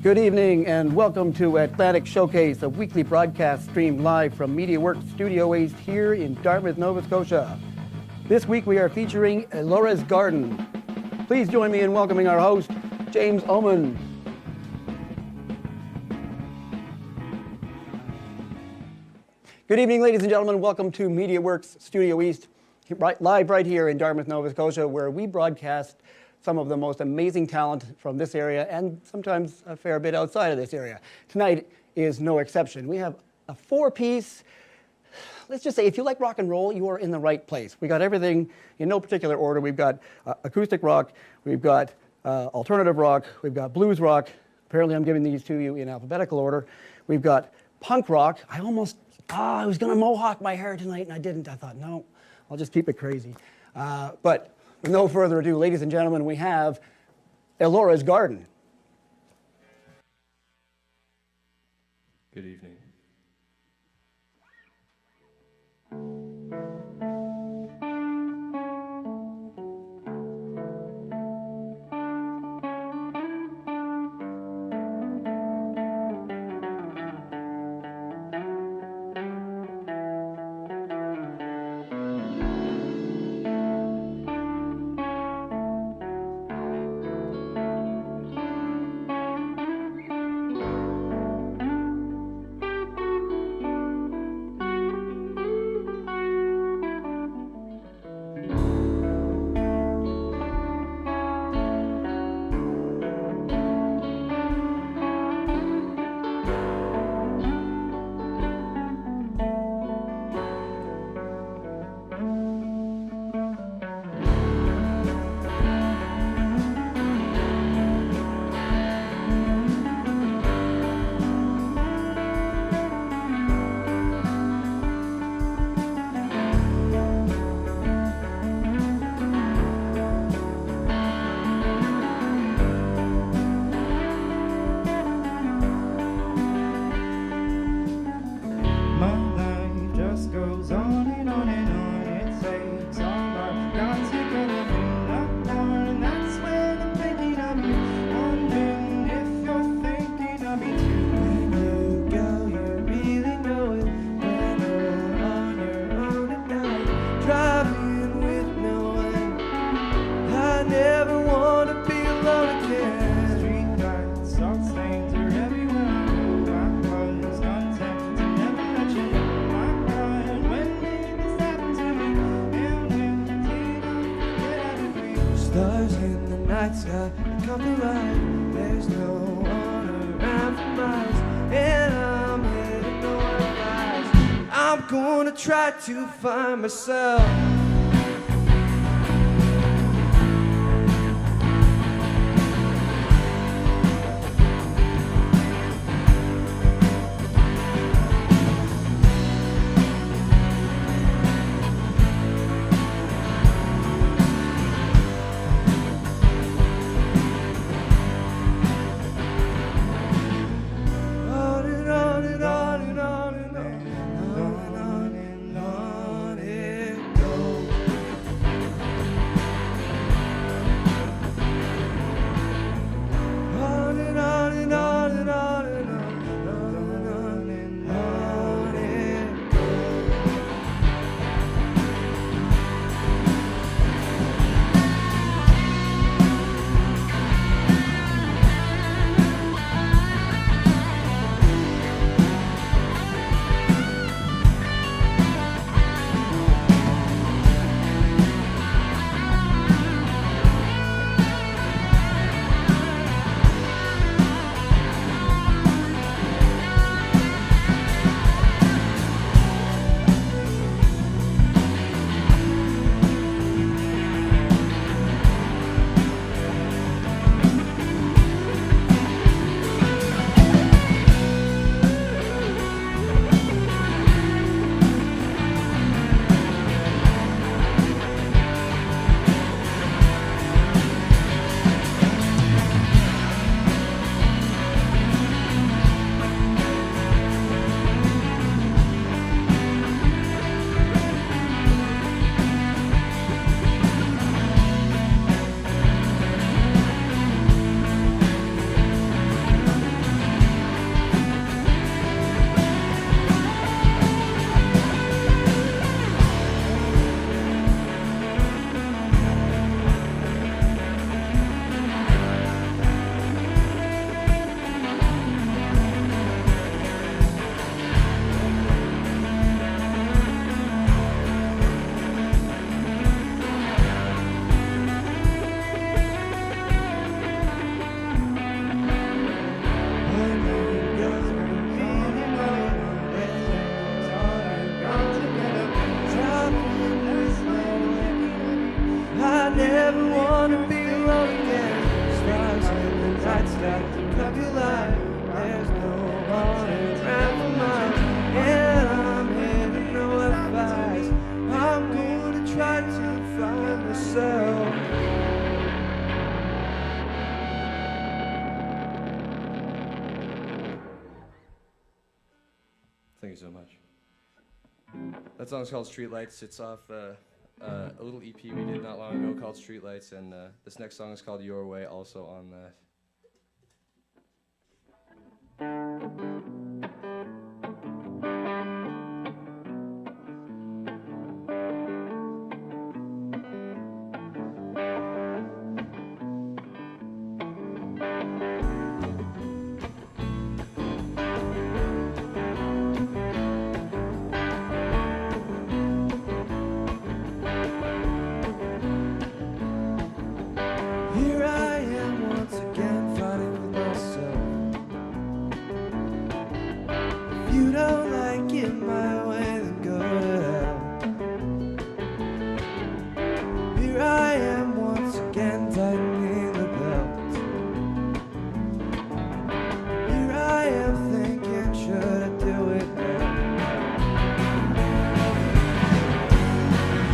Good evening and welcome to Atlantic Showcase, a weekly broadcast streamed live from MediaWorks Studio East here in Dartmouth, Nova Scotia. This week we are featuring Elora's Garden. Please join me in welcoming our host, James Oman. Good evening, ladies and gentlemen. Welcome to MediaWorks Studio East, live right here in Dartmouth, Nova Scotia, where we broadcast some of the most amazing talent from this area and sometimes a fair bit outside of this area. Tonight is no exception. We have a four-piece, let's just say if you like rock and roll, you are in the right place. We got everything in no particular order. We've got acoustic rock, we've got alternative rock, we've got blues rock. Apparently I'm giving these to you in alphabetical order. We've got punk rock. I was gonna mohawk my hair tonight and I didn't. I thought, no, I'll just keep it crazy. But with no further ado, ladies and gentlemen, we have Elora's Garden. Good evening. Try to find myself. On and on and on and on and on it goes. That song's called Streetlights. It's off a little EP we did not long ago called Streetlights, and this next song is called Your Way, also on that. Here I am once again fighting with myself. If you don't like it my way, then go to hell. Here I am once again tightening the belt. Here I am thinking, should I do it now?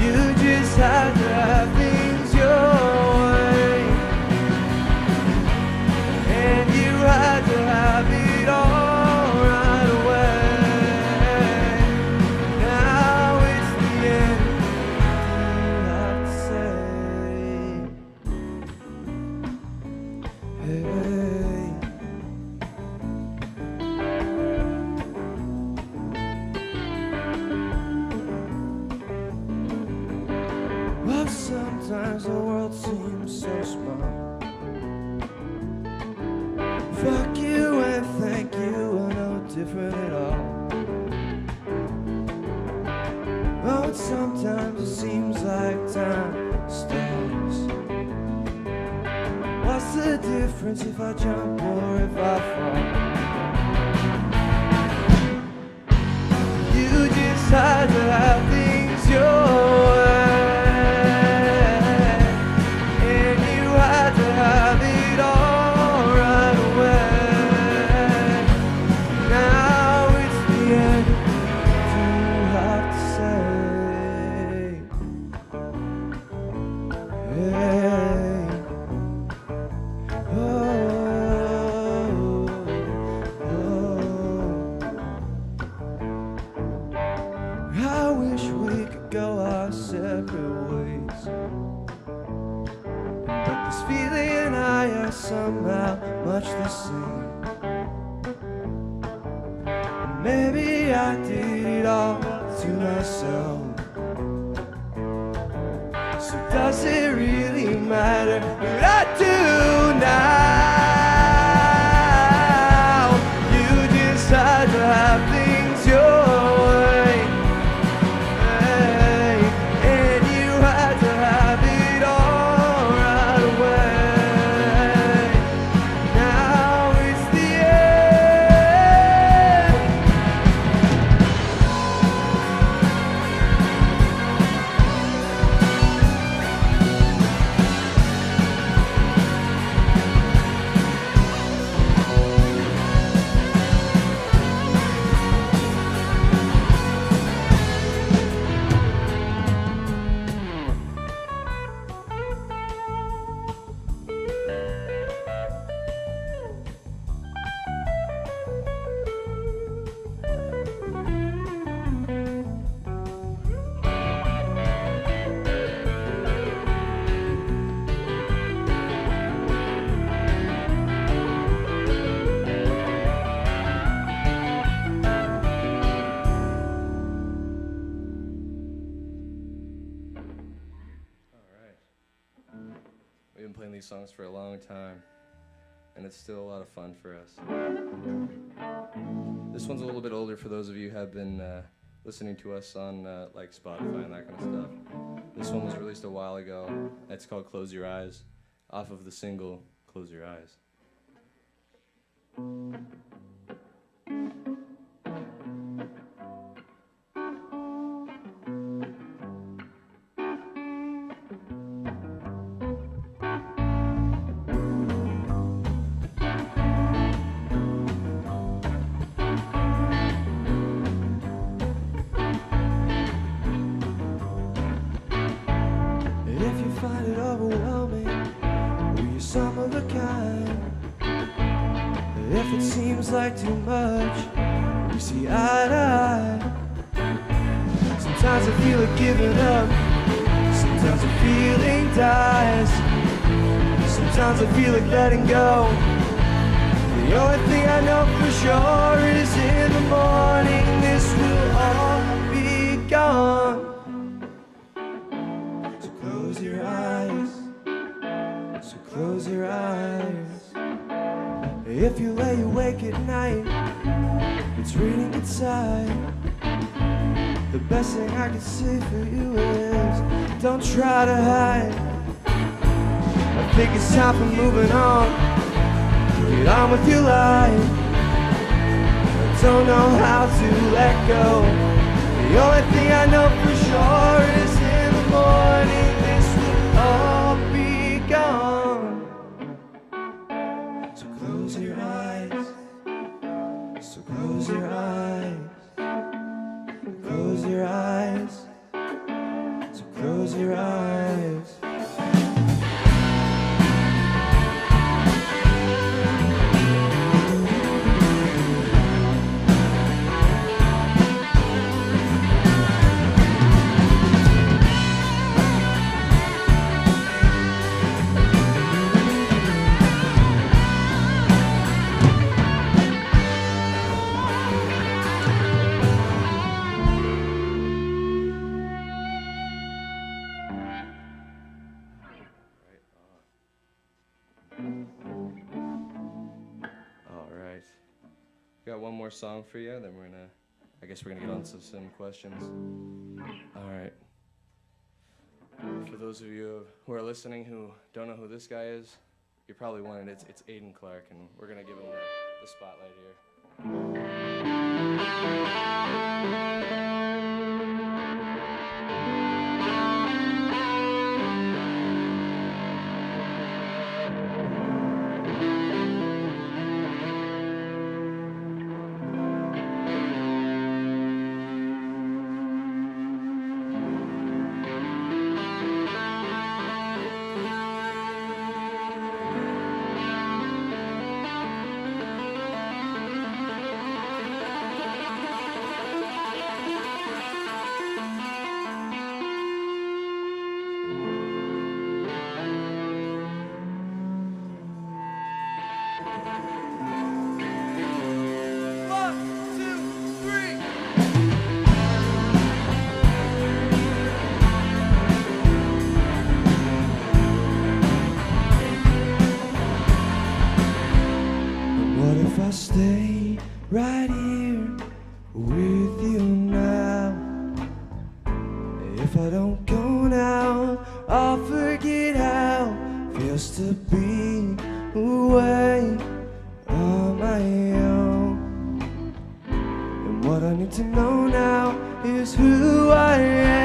You just had to have things your way, and you had to have it all right away. Now it's the end, you have to say, hey. Well, sometimes the world seems so small. Fuck you and thank you are no different at all. Oh, and sometimes it seems like time stops. What's the difference if I jump or if I fall? You just had to have things your way, and you had to have it all right away. Now it's the end, you have to say, hey. Oh, I wish we could go our separate ways, but this feeling and I are somehow much the same. And maybe I did it all to myself. So does it really matter what I do now? You just had to have things your way, hey, and you had to have it all right away. Now it's the end. We've been playing these songs for a long time, and it's still a lot of fun for us. This one's a little bit older for those of you who have been listening to us on like Spotify and that kind of stuff. This one was released a while ago. It's called Close Your Eyes, off of the single Close Your Eyes. If you find it overwhelming, or you're some of a kind, if it seems like too much, we see eye to eye. Sometimes I feel like giving up. Sometimes the feeling dies. Sometimes I feel like letting go. The only thing I know for sure is in the morning this will all be gone. So close your eyes. So close your eyes. If you lay awake at night, it's raining inside. The best thing I can say for you is don't try to hide. I think it's time for moving on. Get on with your life. I don't know how to let go. The only thing I know for sure is in the morning this will all be gone. So close your eyes. So close your eyes. Close your eyes. So close your eyes. Got one more song for you, then I guess we're gonna get on to some questions. All right. For those of you who are listening who don't know who this guy is, you're probably wondering, it's Ayden Clarke, and we're gonna give him the spotlight here. Stay right here with you now. If I don't go now, I'll forget how it feels to be away on my own. And what I need to know now is who I am.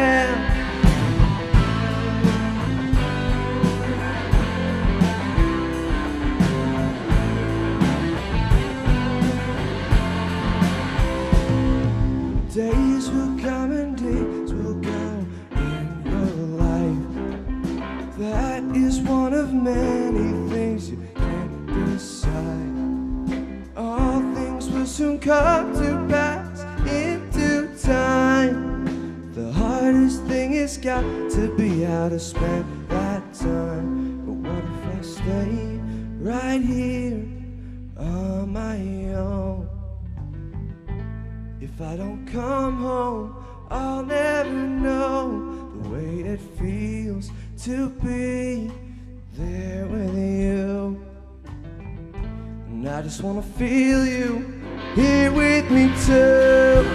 Days will come and days will go in your life. That is one of many things you can't decide. All things will soon come to pass in due time. The hardest thing has got to be how to spend that time. But what if I stay right here on my own? If I don't come home, I'll never know the way it feels to be there with you. And I just wanna feel you here with me too.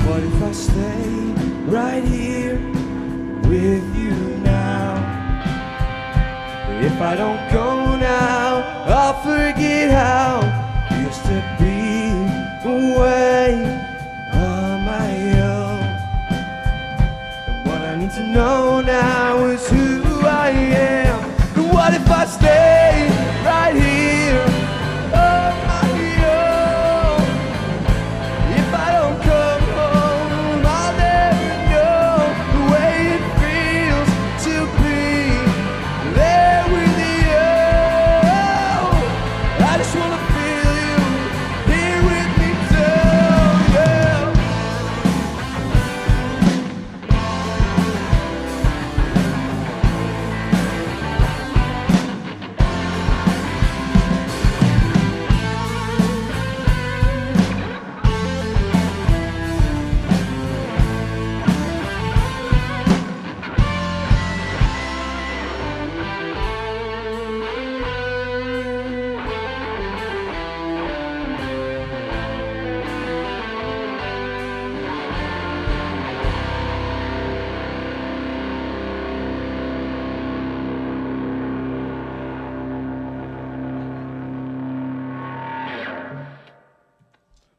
What if I stay right here with you now. If I don't go now, I'll forget how it feels to be away on my own. And what I need to know now is who I am. And what if I stay right here on my own? If I don't come home, I'll never know the way it feels to be there with you. I just wanna feel you here with me too, yeah.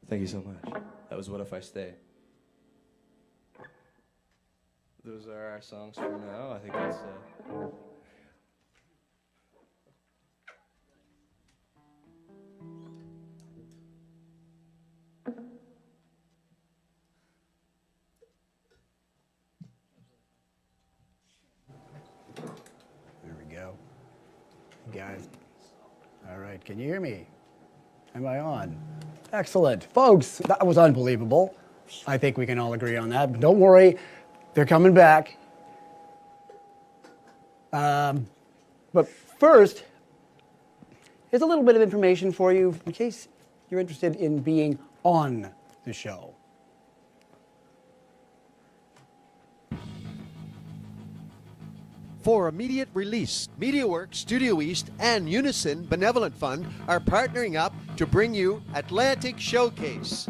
Thank you so much. That was What If I Stay. Those are our songs for now. I think that's... There we go. Guys, all right, can you hear me? Am I on? Excellent. Folks, that was unbelievable. I think we can all agree on that. But don't worry, they're coming back. But first, here's a little bit of information for you in case you're interested in being on the show. For immediate release, MediaWorks, Studio East, and Unison Benevolent Fund are partnering up to bring you Atlantic Showcase.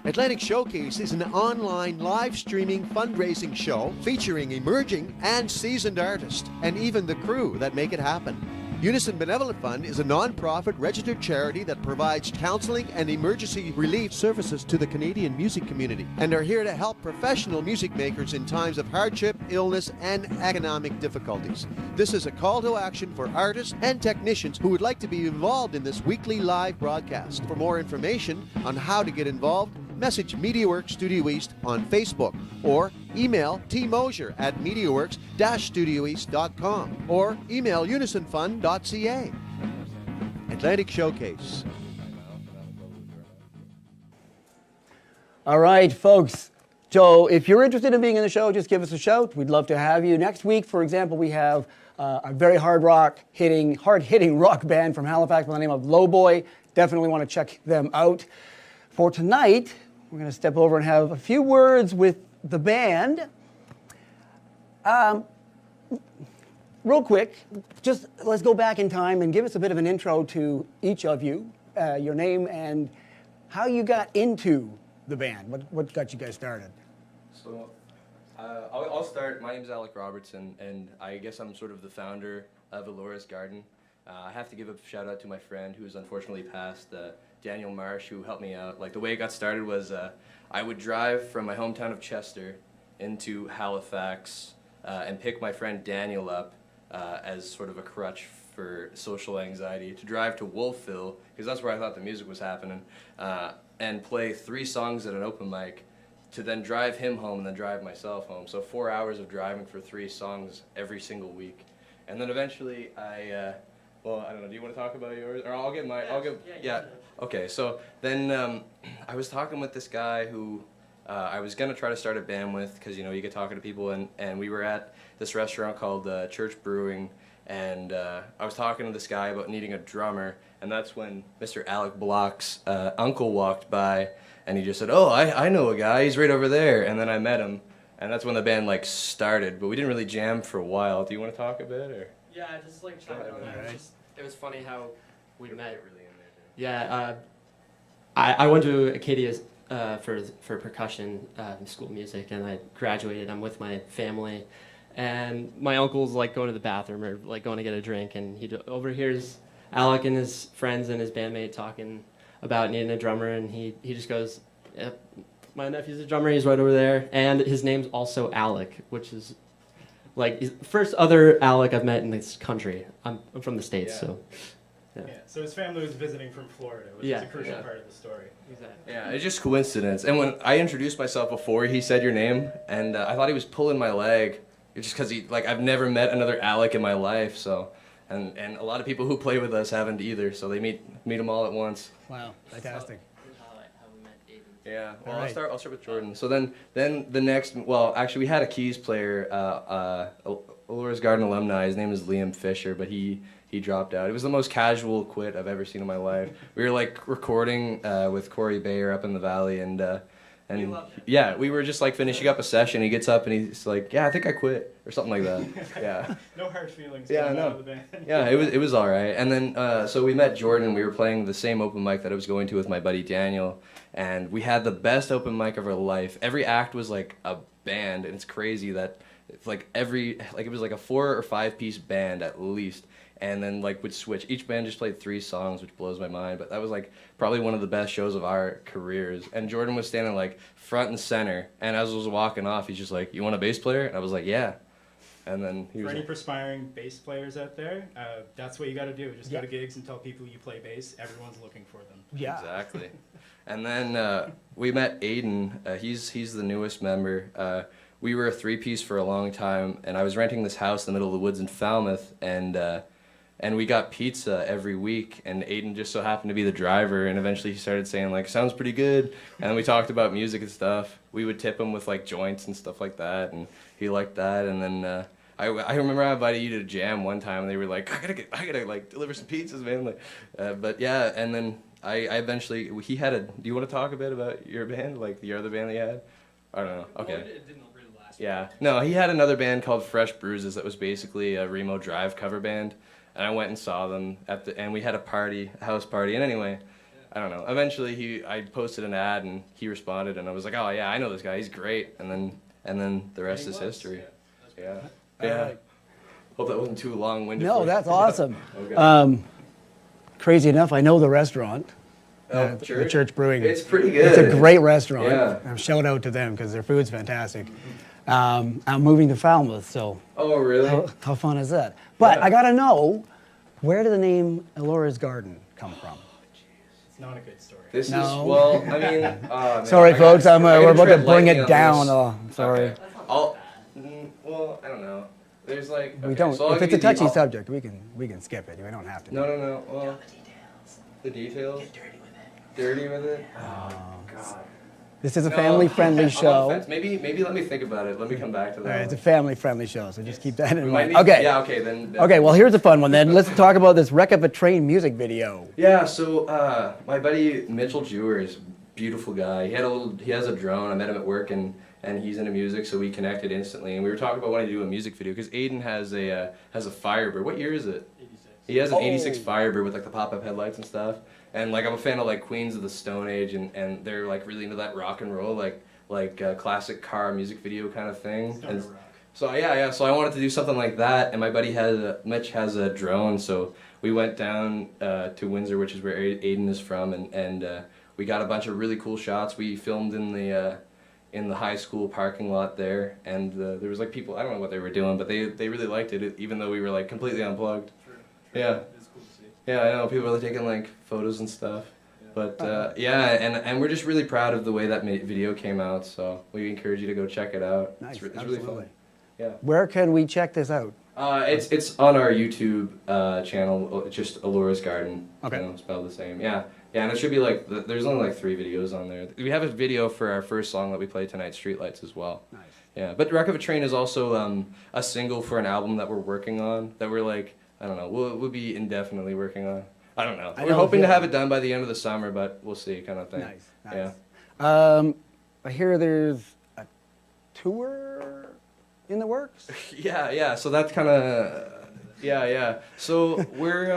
Atlantic Showcase is an online live streaming fundraising show featuring emerging and seasoned artists and even the crew that make it happen. Unison Benevolent Fund is a non-profit registered charity that provides counseling and emergency relief services to the Canadian music community and are here to help professional music makers in times of hardship, illness, and economic difficulties. This is a call to action for artists and technicians who would like to be involved in this weekly live broadcast. For more information on how to get involved, message MediaWorks Studio East on Facebook or email tmosier@mediaworks-studioeast.com or email unisonfund.ca. Atlantic Showcase. All right, folks. So if you're interested in being in the show, just give us a shout. We'd love to have you. Next week, for example, we have a very hard-hitting rock band from Halifax by the name of Lowboy. Definitely want to check them out. For tonight, we're going to step over and have a few words with the band. Real quick, just let's go back in time and give us a bit of an intro to each of you, your name and how you got into the band. What got you guys started? So, I'll start. My name's Alec Robertson, and I guess I'm sort of the founder of Elora's Garden. I have to give a shout out to my friend who's unfortunately passed, Daniel Marsh, who helped me out. Like, the way it got started was I would drive from my hometown of Chester into Halifax and pick my friend Daniel up as sort of a crutch for social anxiety to drive to Wolfville, because that's where I thought the music was happening, and play 3 songs at an open mic, to then drive him home and then drive myself home. So 4 hours of driving for 3 songs every single week. And then eventually well, I don't know, do you want to talk about yours? Or I'll give my, yeah. Okay, so then I was talking with this guy who I was going to try to start a band with, because, you know, you get talking to people, and we were at this restaurant called Church Brewing, and I was talking to this guy about needing a drummer, and that's when Mr. Alec Bloch's uncle walked by, and he just said, "Oh, I know a guy, he's right over there," and then I met him, and that's when the band, like, started, but we didn't really jam for a while. Do you want to talk a bit, or? Yeah, I just like chime in on that. Right. It was funny how we met. Really in there, too. Yeah, I went to Acadia for percussion school music, and I graduated. I'm with my family, and my uncle's like going to the bathroom or like going to get a drink, and he overhears Alec and his friends and his bandmate talking about needing a drummer, and he just goes, "Yep, my nephew's a drummer. He's right over there, and his name's also Alec," which is like the first other Alec I've met in this country. I'm from the States, Yeah. so. Yeah, so his family was visiting from Florida, which Yeah, is a crucial yeah. part of the story. Exactly. Yeah, it's just coincidence. And when I introduced myself before he said your name, and I thought he was pulling my leg, just because I've never met another Alec in my life, so, and a lot of people who play with us haven't either, so they meet them all at once. Wow, fantastic. How we met Ayden. Yeah, well, All right. I'll start with Jordan. So then the next, well, actually we had a keys player, Elora's Garden alumni. His name is Liam Fisher, but he dropped out. It was the most casual quit I've ever seen in my life. We were like recording with Corey Bayer up in the valley, and yeah, we were just like finishing up a session. He gets up and he's like, "Yeah, I think I quit," or something like that. Yeah. No hard feelings Yeah, coming out no. of the band. Yeah, it was all right. And then so we met Jordan. We were playing the same open mic that I was going to with my buddy Daniel, and we had the best open mic of our life. Every act was like a band, and it's crazy that it's like it was like a 4 or 5 piece band at least. And then like would switch. Each band just played 3 songs, which blows my mind. But that was like probably one of the best shows of our careers. And Jordan was standing like front and center. And as I was walking off, he's just like, "You want a bass player?" And I was like, "Yeah." And then he For was any like, perspiring bass players out there, that's what you got to do. Just Yeah. go to gigs and tell people you play bass. Everyone's looking for them. Yeah. exactly. And then we met Ayden. He's the newest member. We were a 3-piece for a long time, and I was renting this house in the middle of the woods in Falmouth, and we got pizza every week, and Ayden just so happened to be the driver, and eventually he started saying like, "Sounds pretty good," and we talked about music and stuff. We would tip him with like joints and stuff like that, and he liked that. And then I remember I invited you to jam one time, and they were like, I gotta like deliver some pizzas, man. Like, but yeah, and then I eventually, he had a, do you want to talk a bit about your band, like the other band that you had? I don't know, okay. Well, it didn't really last. Yeah, no, he had another band called Fresh Bruises that was basically a Remo Drive cover band, and I went and saw them and we had a house party, and anyway, I don't know. Eventually, I posted an ad and he responded, and I was like, "Oh yeah, I know this guy. He's great." And then the rest is history. Yeah. Yeah. right. Hope that wasn't too long-winded. No, for you. that's awesome. Okay. Crazy enough, I know the restaurant. Oh, The Church Brewing. It's pretty good. It's a great restaurant. Yeah. Shout out to them because their food's fantastic. I'm moving to Falmouth, so Oh really? how fun is that? But Yeah. I gotta know, where did the name Elora's Garden come from? It's not a good story. This No. is well. I mean, oh, man, Sorry, I gotta- folks. I gotta We're about to tread bring lightly it on down. this. Oh, I'm sorry. Okay. Well, I don't know. There's like. We okay, don't. so I'll If give it's a you touchy I'll- subject, we can skip it. We don't have to. No. Well, the details. Dirty with it. Oh God. This is a No, family-friendly I'm on the show. fence. Maybe let me think about it. Let me come back to All right, that. it's a family-friendly show, so just keep that in We might mind. need- Okay. Yeah. Okay. Then. Okay. Well, here's a fun one then. Let's talk about this Wreck of a Train music video. Yeah, so my buddy Mitchell Jewer is a beautiful guy. He has a drone. I met him at work, and he's into music, so we connected instantly. And we were talking about wanting to do a music video because Ayden has a Firebird. What year is it? 86. He has an '86 Oh. Firebird with like the pop-up headlights and stuff. And like I'm a fan of like Queens of the Stone Age, and they're like really into that rock and roll, like classic car music video kind of thing. Stoner And rock. so yeah, so I wanted to do something like that, and my buddy Mitch has a drone, so we went down to Windsor, which is where Ayden is from, and we got a bunch of really cool shots. We filmed in the high school parking lot there, and there was like people, I don't know what they were doing, but they really liked it, even though we were like completely unplugged. Yeah. It's cool to see. Yeah, I know, people were like, taking like photos and stuff. But yeah, and we're just really proud of the way that video came out, so we encourage you to go check it out. Nice. It's really Absolutely. fun. Yeah. Where can we check this out? It's on our YouTube channel. It's just Elora's Garden. Okay. You know, spelled the same. Yeah. Yeah, and it should be like there's only like 3 videos on there. We have a video for our first song that we played tonight, Streetlights, as well. Nice. Yeah, but Wreck of a Train is also a single for an album that we're working on. That we're like, I don't know, we'll be indefinitely working on. I don't know. I We're know, hoping to yeah. have it done by the end of the summer, but we'll see, kind of thing. Nice. Yeah. Nice. I hear there's a tour in the works. Yeah. So that's kind of, yeah. So we're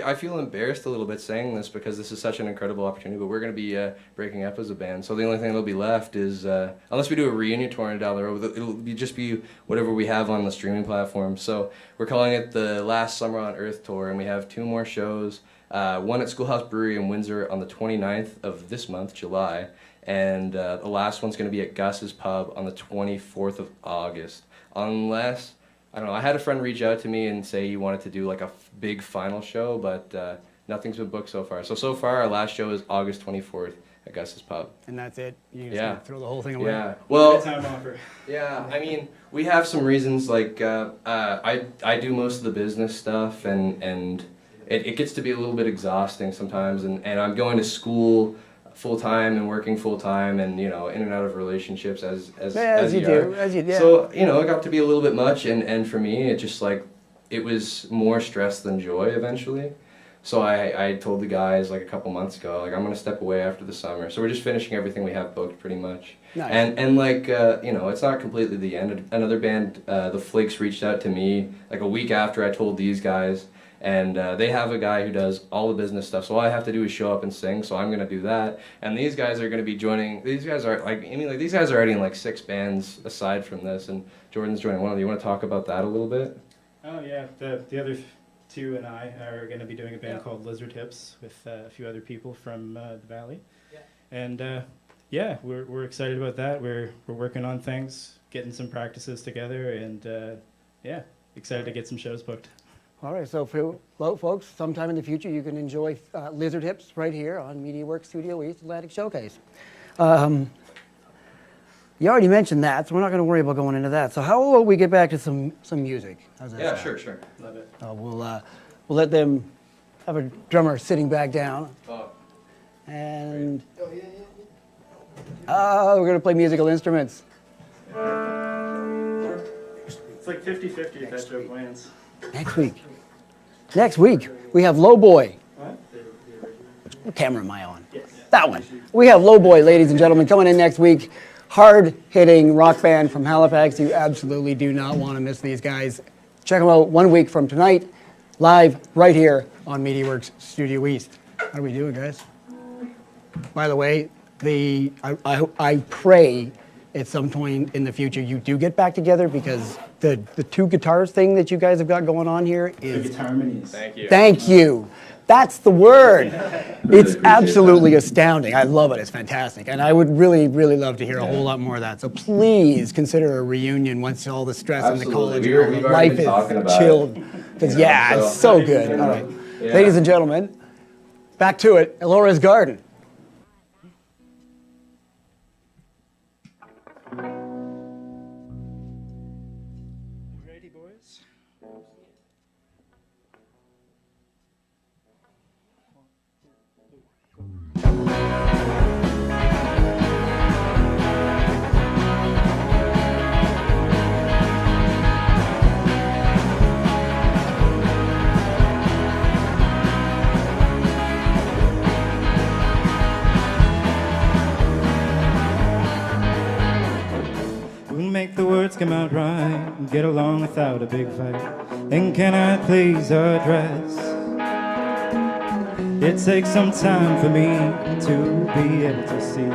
I feel embarrassed a little bit saying this because this is such an incredible opportunity, but we're going to be breaking up as a band. So the only thing that'll be left is, unless we do a reunion tour down the road, it'll just be whatever we have on the streaming platform. So we're calling it the Last Summer on Earth Tour, and we have 2 more shows. One at Schoolhouse Brewery in Windsor on the 29th of this month, July, and the last one's going to be at Gus's Pub on the 24th of August. Unless, I don't know, I had a friend reach out to me and say he wanted to do like a big final show, but nothing's been booked so far. So far our last show is August 24th at Gus's Pub. And that's it? You just gonna throw the whole thing away? Yeah. Well, Time offer. yeah, I mean, we have some reasons, like, I do most of the business stuff, and it gets to be a little bit exhausting sometimes, and I'm going to school full-time and working full-time, and, you know, in and out of relationships as you do. So, you know, it got to be a little bit much, and for me, it just, like, it was more stress than joy eventually. So I told the guys, like, a couple months ago, like, I'm going to step away after the summer. So we're just finishing everything we have booked pretty much. Nice. And like, you know, it's not completely the end. Another band, The Flakes, reached out to me, like, a week after I told these guys. And they have a guy who does all the business stuff, so all I have to do is show up and sing, so I'm going to do that. And these guys are going to be joining, these guys are, like, I mean, like, these guys are already in, like, 6 bands aside from this, and Jordan's joining one of them. You want to talk about that a little bit? Oh yeah, the other 2 and I are going to be doing a band called Lizard Hips with a few other people from the Valley. Yeah. And yeah, we're excited about that. We're working on things, getting some practices together, and yeah, excited to get some shows booked. All right, so for folks, sometime in the future you can enjoy Lizard Hips right here on MediaWorks Studio East Atlantic Showcase. You already mentioned that, so we're not going to worry about going into that. So how about we get back to some music? How's that sound? Sure. Love it. We'll let them have a drummer sitting back down. Oh. And we're going to play musical instruments. It's like 50-50 if that joke lands. Next week, we have Low Boy. What? What camera am I on? Yes. That one. We have Low Boy, ladies and gentlemen, coming in next week. Hard-hitting rock band from Halifax. You absolutely do not want to miss these guys. Check them out 1 week from tonight, live right here on MediaWorks Studio East. How are we doing, guys? By the way, I pray at some point in the future you do get back together, because the 2 guitars thing that you guys have got going on here is... Guitar harmonies. Thank you. Thank you. That's the word. It's absolutely astounding. I love it. It's fantastic. And I would really, really love to hear a whole lot more of that. So please consider a reunion once all the stress in the college and all the life is chilled. Because, it's so good. All right. Yeah. Ladies and gentlemen, back to it. Elora's Garden. Ready, boys? We'll make the words come out right and get along without a big fight. And can I please address? It takes some time for me to be able to see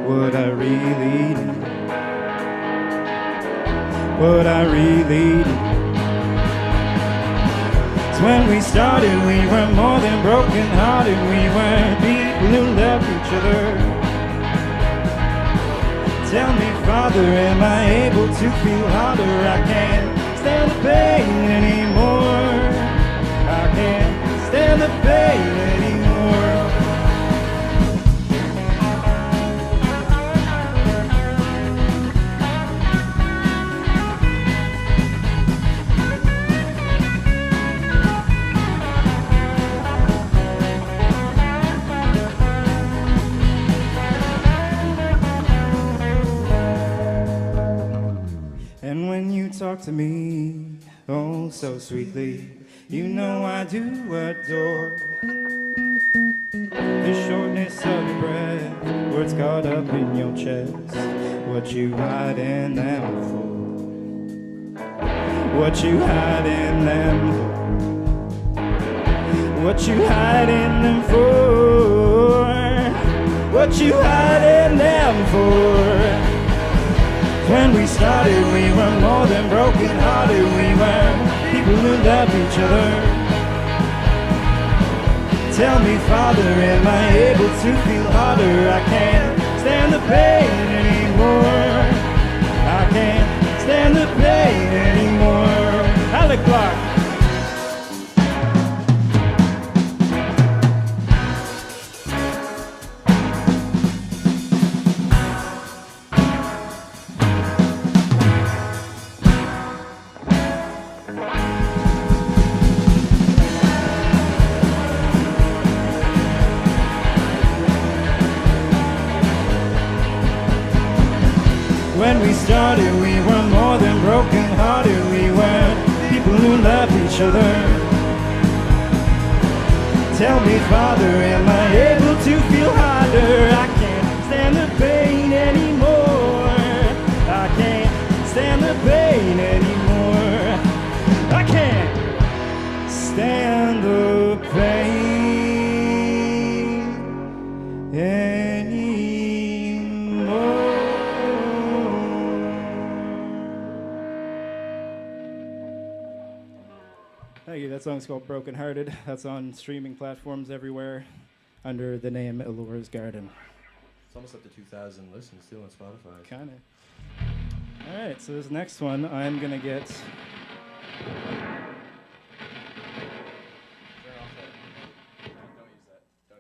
what I really need. What I really need. So when we started, we were more than broken hearted. We weren't people who loved each other. Tell me, Father, am I able to feel harder? I can't stand the pain anymore. I can't stand the pain anymore. And when you talk to me, oh so sweetly, you know I do adore the shortness of your breath, words caught up in your chest, what you hide in them for, what you hide in them for. What you hiding them for? What you hiding them for? When we started, we were more than broken-hearted. We were people who loved each other. Tell me, Father, am I able to feel harder? I can't stand the pain anymore. I can't stand the pain anymore. Alec Bloch. When we started, we were more than broken-hearted. We were people who loved each other. Tell me, Father, am I able to feel harder? I can't stand the pain anymore. I can't stand the pain anymore. I can't stand the pain anymore. Thank you. That song's called Broken Hearted. That's on streaming platforms everywhere under the name Elora's Garden. It's almost up to 2,000 listens still on Spotify. Kind of. All right, so this next one, I'm going to get...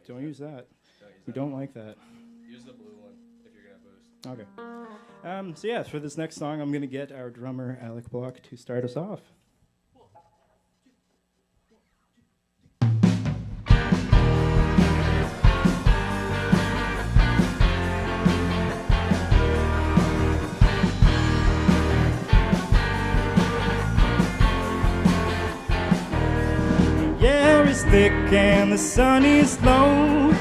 Don't use that. We don't like that. Use the blue one if you're going to boost. Okay. So yeah, for this next song, I'm going to get our drummer, Alec Bloch, to start us off. Air is thick and the sun is low.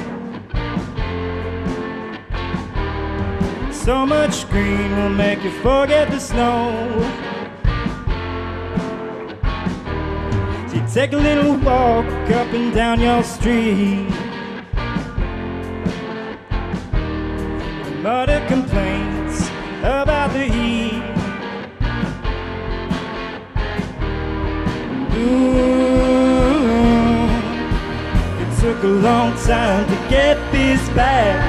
So much green will make you forget the snow. So you take a little walk up and down your street. Mutter complaints about the heat. Took a long time to get this back.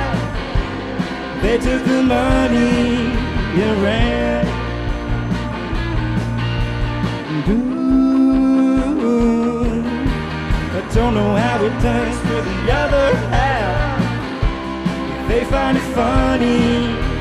They took the money and ran. Ooh, I don't know how it turns for the other half. They find it funny.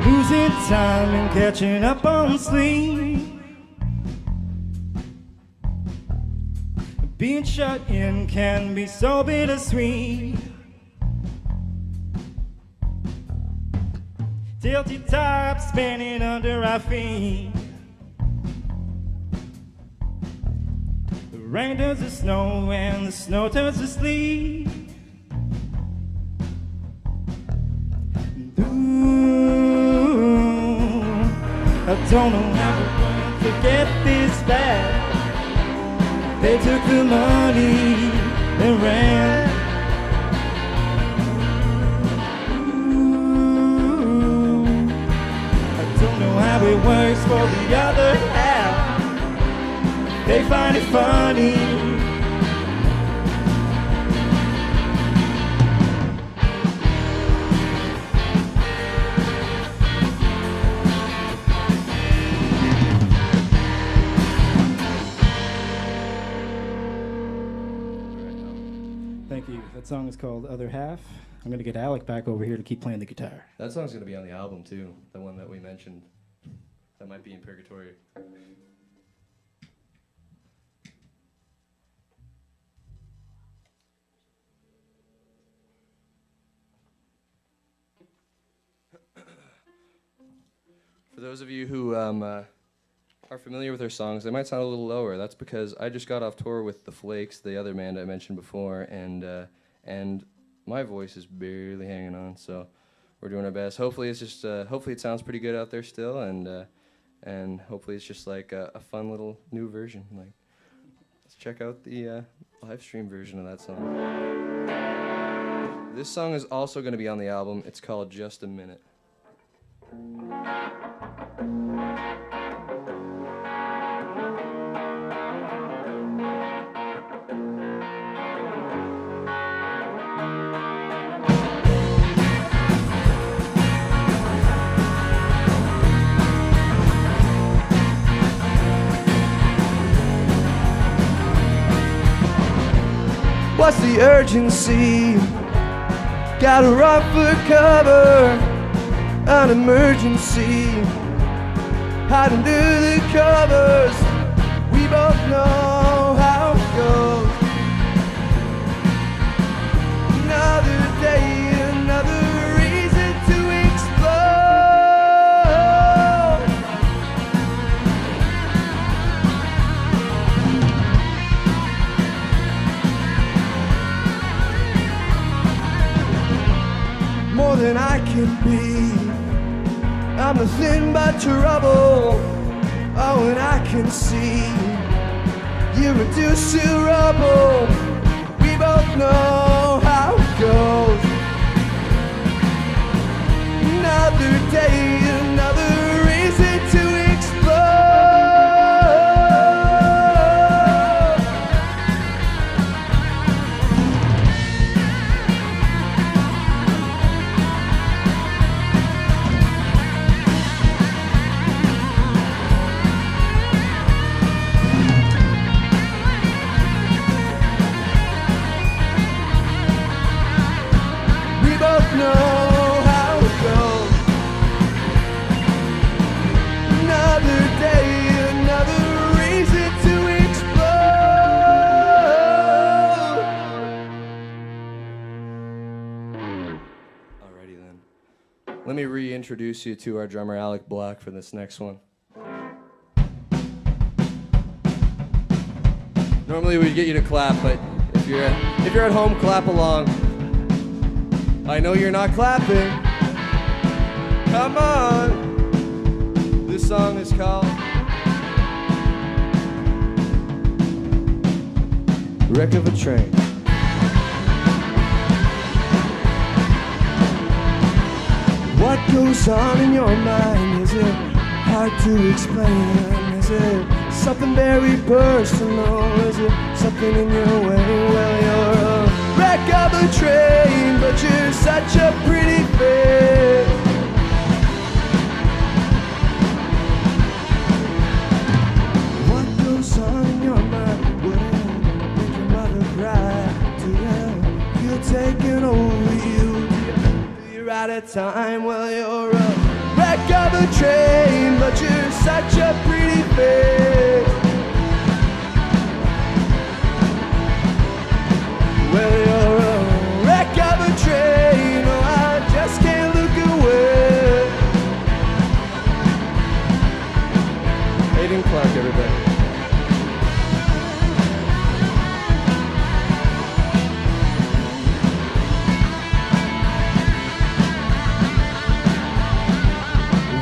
Losing time and catching up on sleep. Being shut in can be so bittersweet. Tilted top spinning under our feet. The rain turns to snow and the snow turns to sleet. I don't know how we're going to get this back. They took the money and ran. Ooh, I don't know how it works for the other half. They find it funny. Thank you. That song is called Other Half. I'm going to get Alec back over here to keep playing the guitar. That song's going to be on the album, too. The one that we mentioned. That might be in Purgatory. For those of you who are familiar with our songs, they might sound a little lower. That's because I just got off tour with The Flakes, the other band I mentioned before, and my voice is barely hanging on, so we're doing our best. Hopefully it's just, hopefully it sounds pretty good out there still, and hopefully it's just like a fun little new version. Like, let's check out the live stream version of that song. This song is also going to be on the album. It's called Just a Minute. What's the urgency? Gotta run for cover, an emergency. Hide under the covers, we both know how it goes. Another day, another reason to explode. More than I can be, I'm nothing but trouble. Oh, and I can see you reduced to rubble. We both know how it goes. Another day, another reason to Let me reintroduce you to our drummer, Alec Bloch, for this next one. Normally we'd get you to clap, but if you're at home, clap along. I know you're not clapping. Come on. This song is called Wreck of a Train. What goes on in your mind? Is it hard to explain? Is it something very personal? Is it something in your way? Well, you're a wreck of a train, but you're such a pretty face. What goes on in your mind? Would it make your mother cry? Do you feel taken over you? Out of time, well, you're a wreck of a train, but you're such a pretty face. Well, you're a wreck of a train, oh, I just can't look away. Ayden Clarke, everybody.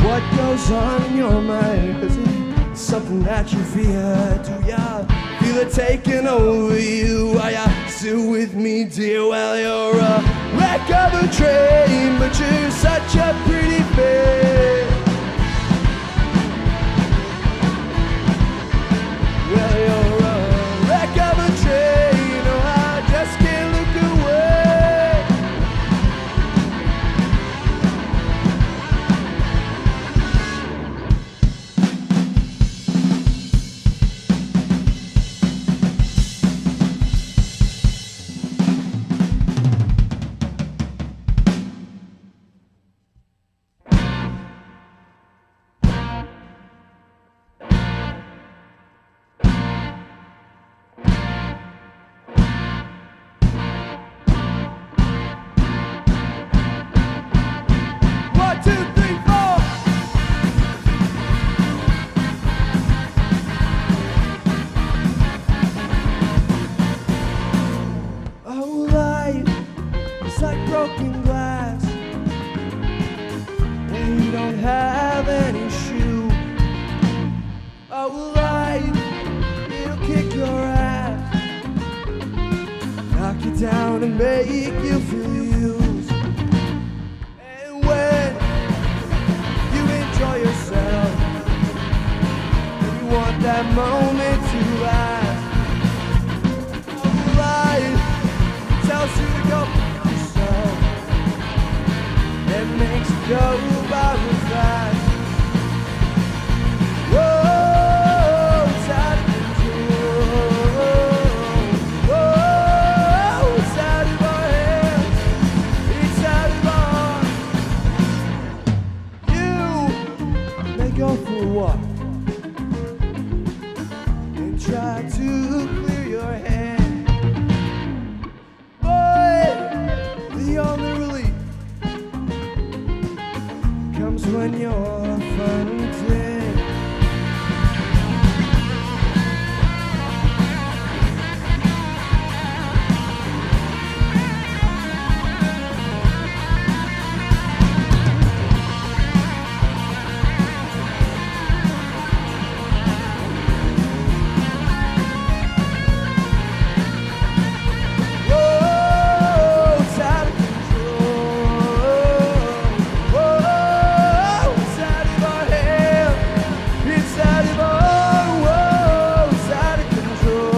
What goes on in your mind? Is it something that you fear? Do ya feel it taking over you? Are ya still with me, dear? Well, you're a wreck of a train, but you're such a pretty face. Well, you're a wreck of a train, oh, I just can't look away. have any shoe. Oh, life, it'll kick your ass, knock you down and make you feel used. And when you enjoy yourself, and you want that moment to last, oh, life tells you to go fuck yourself and makes you go about real fast. Whoa, it's out of control. Whoa, it's out of our hands. It's out of our. You may go for a walk and try to clear your head. But the only relief comes when you're finally dead. Whoa, it's out of control. Whoa, it's out of our hands. It's out of our. Whoa, it's out of control.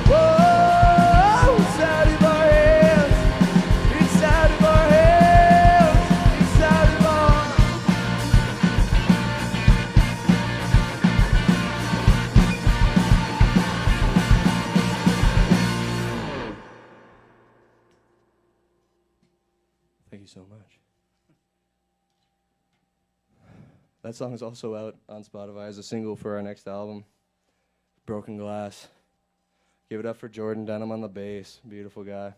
Whoa, it's out of our hands. It's out of our hands. It's out of our. Thank you so much. That song is also out on Spotify as a single for our next album, Broken Glass. Give it up for Jordan Dunham on the bass, beautiful guy.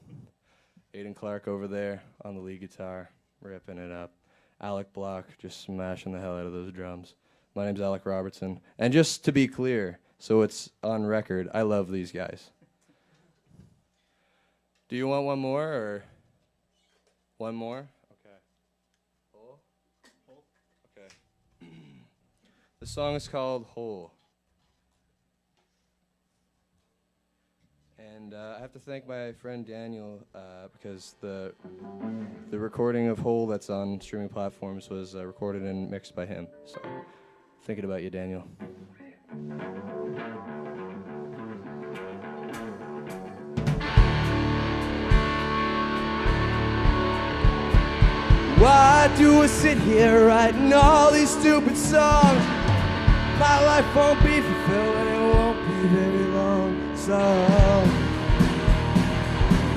Ayden Clarke over there on the lead guitar, ripping it up. Alec Bloch just smashing the hell out of those drums. My name's Alec Robertson. And just to be clear, so it's on record, I love these guys. Do you want one more or one more? Okay. Whole? Okay. The song is called Whole. And I have to thank my friend Daniel because the recording of Whole that's on streaming platforms was recorded and mixed by him. So thinking about you, Daniel. Why do I sit here writing all these stupid songs? My life won't be fulfilled and it won't be very long. So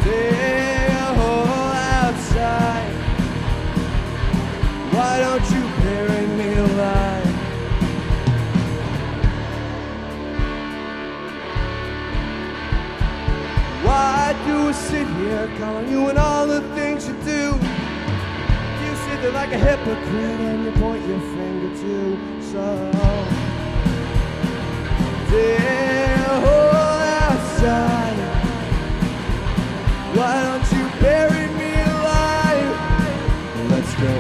dig a hole outside. Why don't you bury me alive? Why do I sit here calling you and all the things you do? You sit there like a hypocrite and you point your finger to. So dig a hole outside. Why don't you bury me alive? Let's go.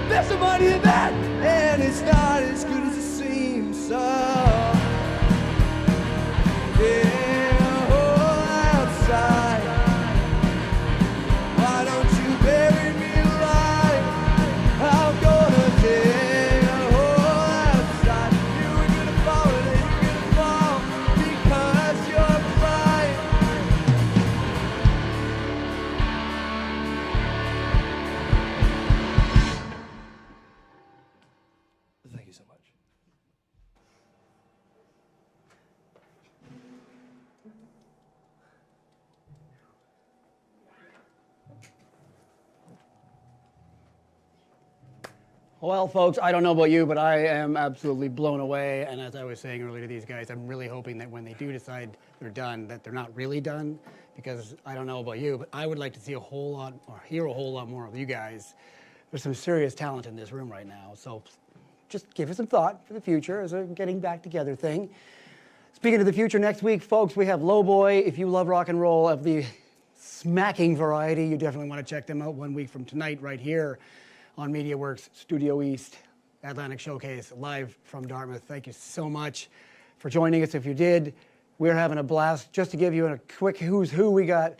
There's some money in that, and it's not as good as it seems. So, dig a hole outside. Why don't you bury me alive? I'm gonna dig a hole outside. You were gonna fall and then you're gonna fall because you're blind. Thank you so much. Well, folks, I don't know about you, but I am absolutely blown away. And as I was saying earlier to these guys, I'm really hoping that when they do decide they're done, that they're not really done. Because I don't know about you, but I would like to see a whole lot, or hear a whole lot more of you guys. There's some serious talent in this room right now. So just give it some thought for the future as a getting back together thing. Speaking of the future, next week, folks, we have Lowboy. If you love rock and roll of the smacking variety, you definitely want to check them out 1 week from tonight right here on MediaWorks Studio East, Atlantic Showcase, live from Dartmouth. Thank you so much for joining us. If you did, we're having a blast. Just to give you a quick who's who, we got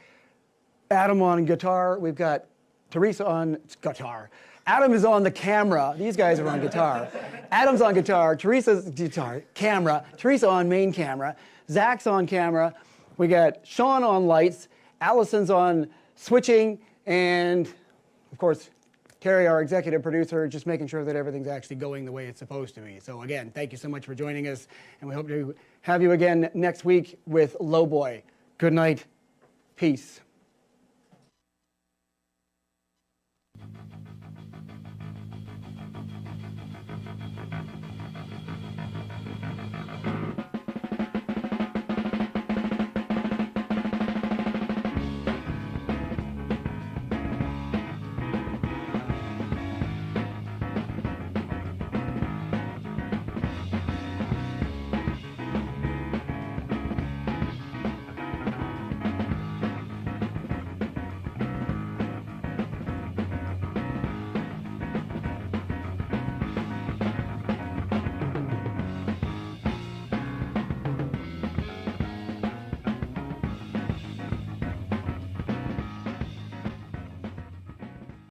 Adam on guitar. We've got Teresa on guitar. Adam is on the camera. These guys are on guitar. Adam's on guitar. Teresa's guitar, camera. Teresa on main camera. Zach's on camera. We got Sean on lights. Allison's on switching. And, of course, Terry, our executive producer, just making sure that everything's actually going the way it's supposed to be. So again, thank you so much for joining us, and we hope to have you again next week with Lowboy. Good night. Peace.